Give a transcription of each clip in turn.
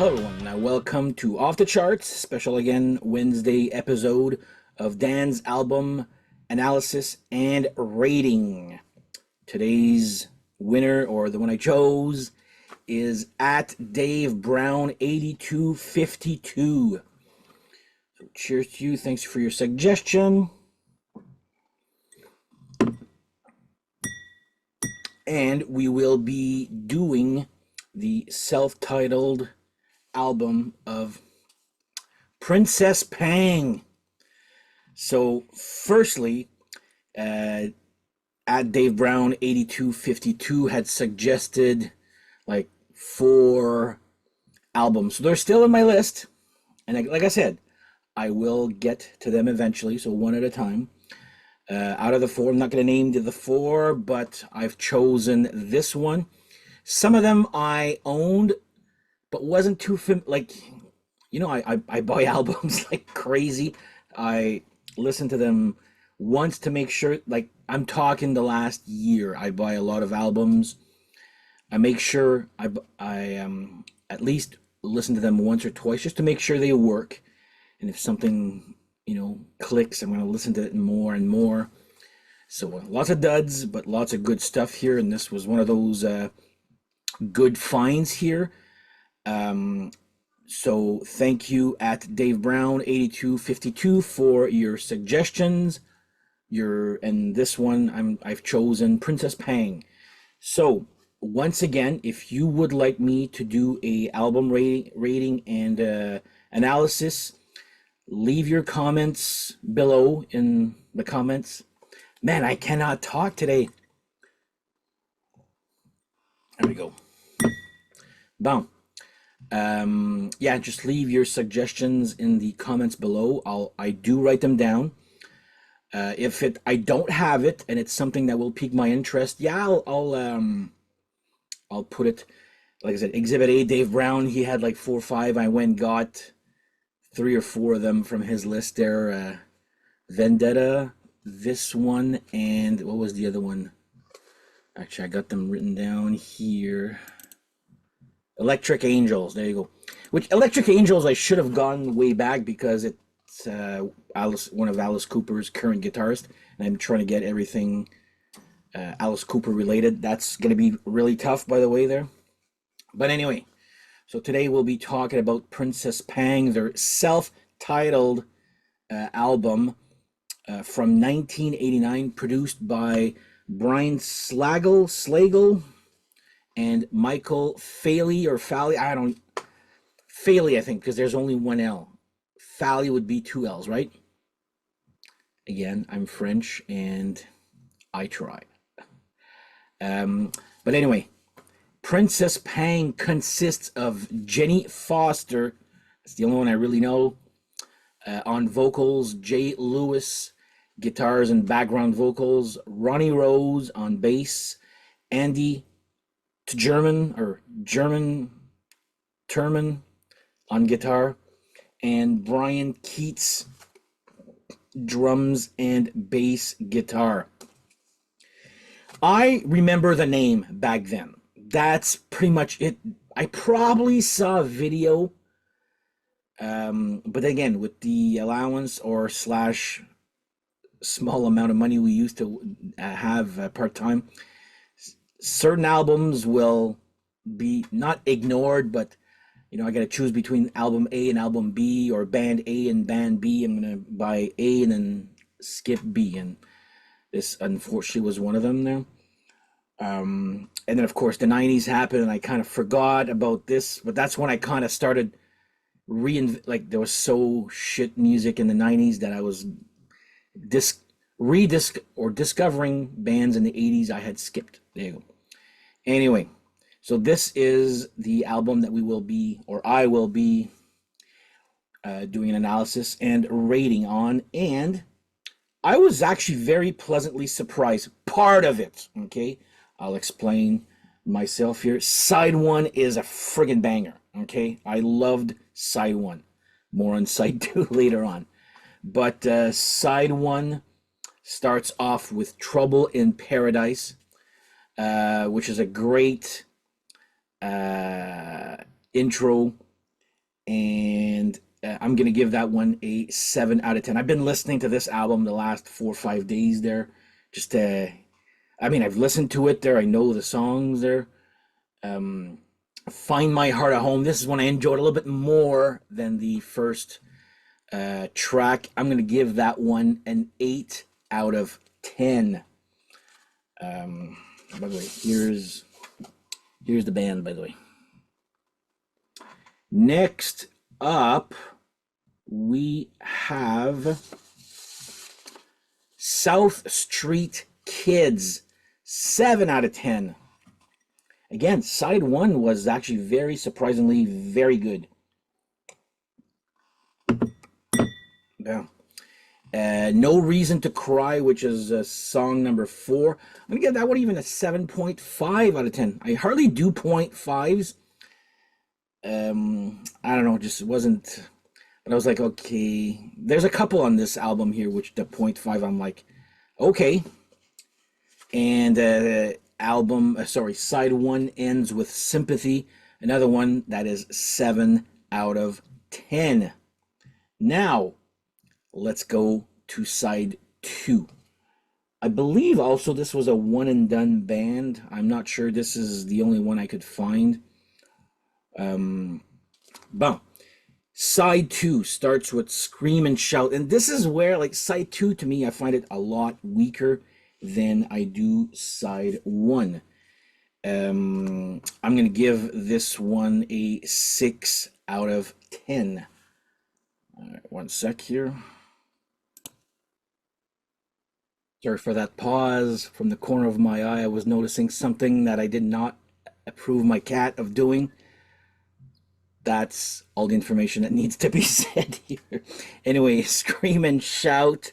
Hello everyone, welcome to Off the Charts, special again Wednesday episode of Dan's album analysis and rating. Today's winner, or the one I chose, is at Dave Brown 8252. So cheers to you, thanks for your suggestion. And we will be doing the self-titled album of Princess Pang. So, firstly, at Dave Brown 8252 had suggested like 4 albums. So they're still in my list. And like I said, I will get to them eventually, so one at a time. Out of the 4, I'm not going to name the 4, but I've chosen this one. Some of them I owned, but wasn't too I buy albums like crazy. I listen to them once to make sure, like I'm talking the last year. I buy a lot of albums. I make sure I at least listen to them once or twice just to make sure they work. And if something clicks, I'm going to listen to it more and more. So lots of duds, but lots of good stuff here, and this was one of those good finds here. So thank you at Dave Brown 8252 for your suggestions. And this one I've chosen Princess Pang. So once again, if you would like me to do a album rating and analysis, leave your comments below in the comments. Man, I cannot talk today. There we go. Boom. Yeah, just leave your suggestions in the comments below. I do write them down. If I don't have it and it's something that will pique my interest, yeah, I'll put it. Like I said, Exhibit A, Dave Brown, he had like 4 or 5. I went and got 3 or 4 of them from his list there. Vendetta, this one, and what was the other one? Actually, I got them written down here. Electric Angels, there you go. Which Electric Angels I should have gone way back because it's one of Alice Cooper's current guitarists, and I'm trying to get everything Alice Cooper related. That's going to be really tough, by the way, there. But anyway, so today we'll be talking about Princess Pang, their self-titled album from 1989, produced by Brian Slagel and Michael Fairley or Fally. Fairley, I think, because there's only one L. Fally would be 2 L's, right? Again, I'm French and I try. But anyway, Princess Pang consists of Jenny Foster. That's the only one I really know. On vocals, Jay Lewis, guitars and background vocals, Ronnie Rose on bass, Andy German Turman on guitar, and Brian Keats drums and bass guitar. I remember the name back then. That's pretty much it. I probably saw a video, but again, with the allowance or slash small amount of money we used to have part-time, certain albums will be not ignored, but I got to choose between album A and album B, or band A and band B. I'm going to buy A and then skip B, and this unfortunately was one of them there. And then of course the 90s happened and I kind of forgot about this, but that's when I kind of started there was so shit music in the 90s that I was discovering bands in the 80s I had skipped. There you go. Anyway, so this is the album that I will be doing an analysis and rating on, and I was actually very pleasantly surprised. Part of it, okay? I'll explain myself here. Side 1 is a friggin' banger, okay? I loved Side 1. More on Side 2 later on. But Side 1 starts off with Trouble in Paradise, which is a great intro and I'm gonna give that one a 7 out of 10. I've been listening to this album the last 4 or 5 days there. Just I mean, I've listened to it there. I know the songs there. Um, Find My Heart at Home. This is one I enjoyed a little bit more than the first track. I'm gonna give that one an 8 out of 10. By the way, here's the band. By the way, next up we have South Street Kids, 7 out of 10. Again, side one was actually very surprisingly very good. Yeah. No Reason to Cry, which is song number 4. I'm gonna give that one even a 7.5 out of 10. I hardly do 0.5s. I don't know, just wasn't. But I was like, okay. There's a couple on this album here, which the 0.5, I'm like, okay. And side one ends with Sympathy, another one that is 7 out of 10. Now, let's go to side two. I believe also this was a one and done band. I'm not sure. This is the only one I could find. Bon. Side two starts with Scream and Shout. And this is where, like, side two to me, I find it a lot weaker than I do side one. I'm going to give this one a 6 out of 10. All right, one sec here. Sorry for that pause. From the corner of my eye, I was noticing something that I did not approve my cat of doing. That's all the information that needs to be said here. Anyway, Scream and Shout,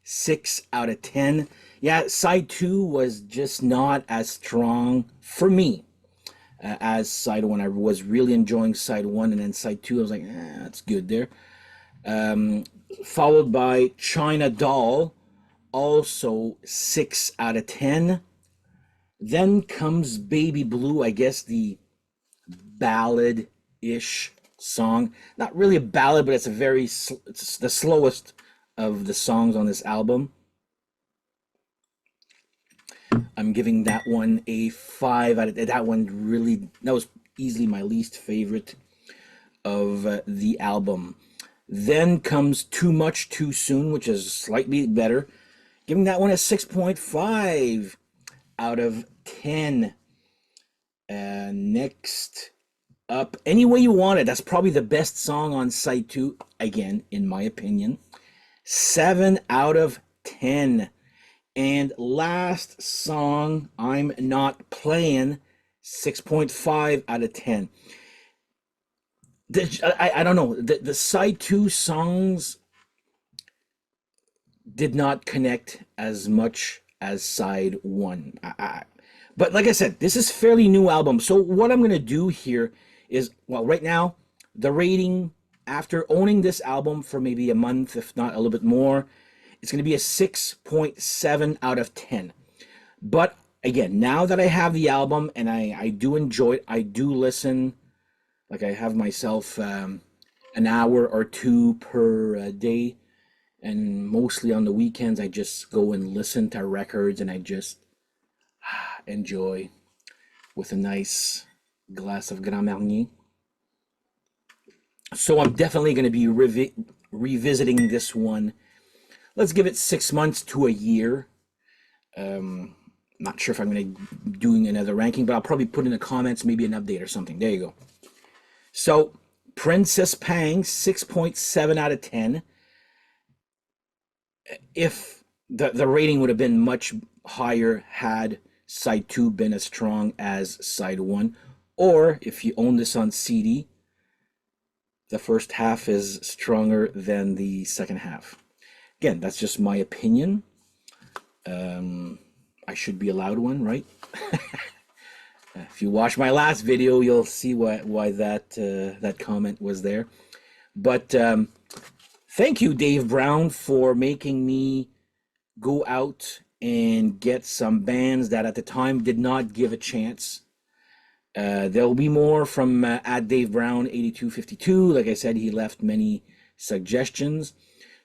6 out of 10. Yeah, side two was just not as strong for me as side one. I was really enjoying side one, and then side two, I was like, that's good there. Followed by China Doll, also 6 out of 10. Then comes Baby Blue, I guess the ballad-ish song. Not really a ballad, but it's it's the slowest of the songs on this album. I'm giving that one a 5 out of 10. That was easily my least favorite of the album. Then comes Too Much Too Soon, which is slightly better. Giving that one a 6.5 out of 10. Next up, Any Way You Want It. That's probably the best song on side two, again, in my opinion. 7 out of 10. And last song, I'm Not Playing, 6.5 out of 10. I don't know. The side two songs did not connect as much as side one. But like I said, this is fairly new album. So what I'm going to do here is, well, right now, the rating after owning this album for maybe a month, if not a little bit more, it's going to be a 6.7 out of 10. But again, now that I have the album and I do enjoy it, I do listen. Like I have myself an hour or two per day. And mostly on the weekends, I just go and listen to records and I just enjoy with a nice glass of Grand Marnier. So I'm definitely going to be revisiting this one. Let's give it 6 months to a year. Not sure if I'm going to doing another ranking, but I'll probably put in the comments maybe an update or something. There you go. So Princess Pang, 6.7 out of 10. If the rating would have been much higher had side two been as strong as side one, or if you own this on CD, the first half is stronger than the second half. Again, that's just my opinion. I should be allowed one, right? If you watch my last video, you'll see why that comment was there. But thank you, Dave Brown, for making me go out and get some bands that at the time did not give a chance. There'll be more from at Dave Brown 8252. Like I said, he left many suggestions.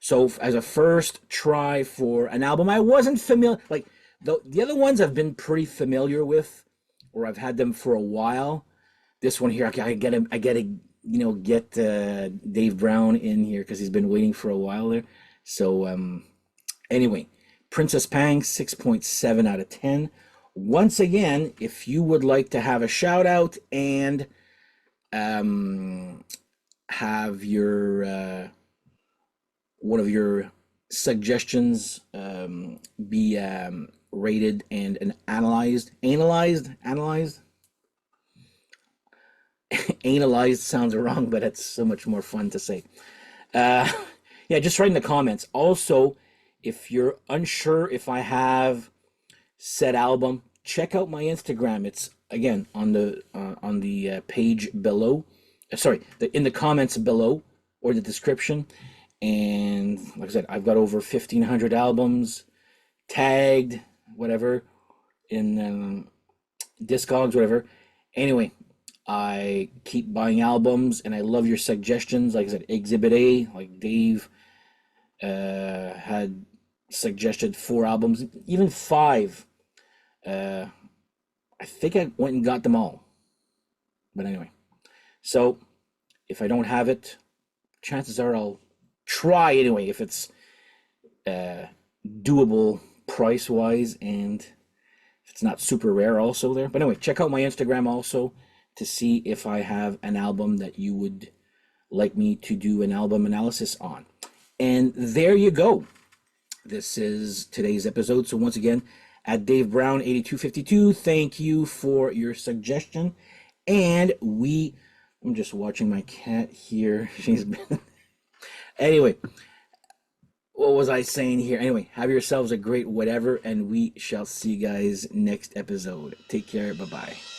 So as a first try for an album, I wasn't familiar. Like the other ones I've been pretty familiar with, or I've had them for a while. This one here, I gotta get Dave Brown in here because he's been waiting for a while there. So anyway, Princess Pang 6.7 out of 10. Once again, if you would like to have a shout out and have your one of your suggestions be rated and analyzed, analyzed sounds wrong, but it's so much more fun to say. Uh, yeah, just write in the comments. Also, if you're unsure if I have said album, check out my Instagram. It's again on the page below. In the comments below or the description. And like I said, I've got over 1,500 albums tagged, whatever, in Discogs, whatever. Anyway, I keep buying albums, and I love your suggestions. Like I said, Exhibit A, like Dave had suggested 4 albums, even 5. I think I went and got them all. But anyway, so if I don't have it, chances are I'll try anyway if it's doable price wise and if it's not super rare also there. But anyway, check out my Instagram also to see if I have an album that you would like me to do an album analysis on. And there you go. This is today's episode. So once again, at Dave Brown 8252, thank you for your suggestion. And I'm just watching my cat here. She's been anyway, what was I saying here? Anyway, have yourselves a great whatever, and we shall see you guys next episode. Take care. Bye-bye.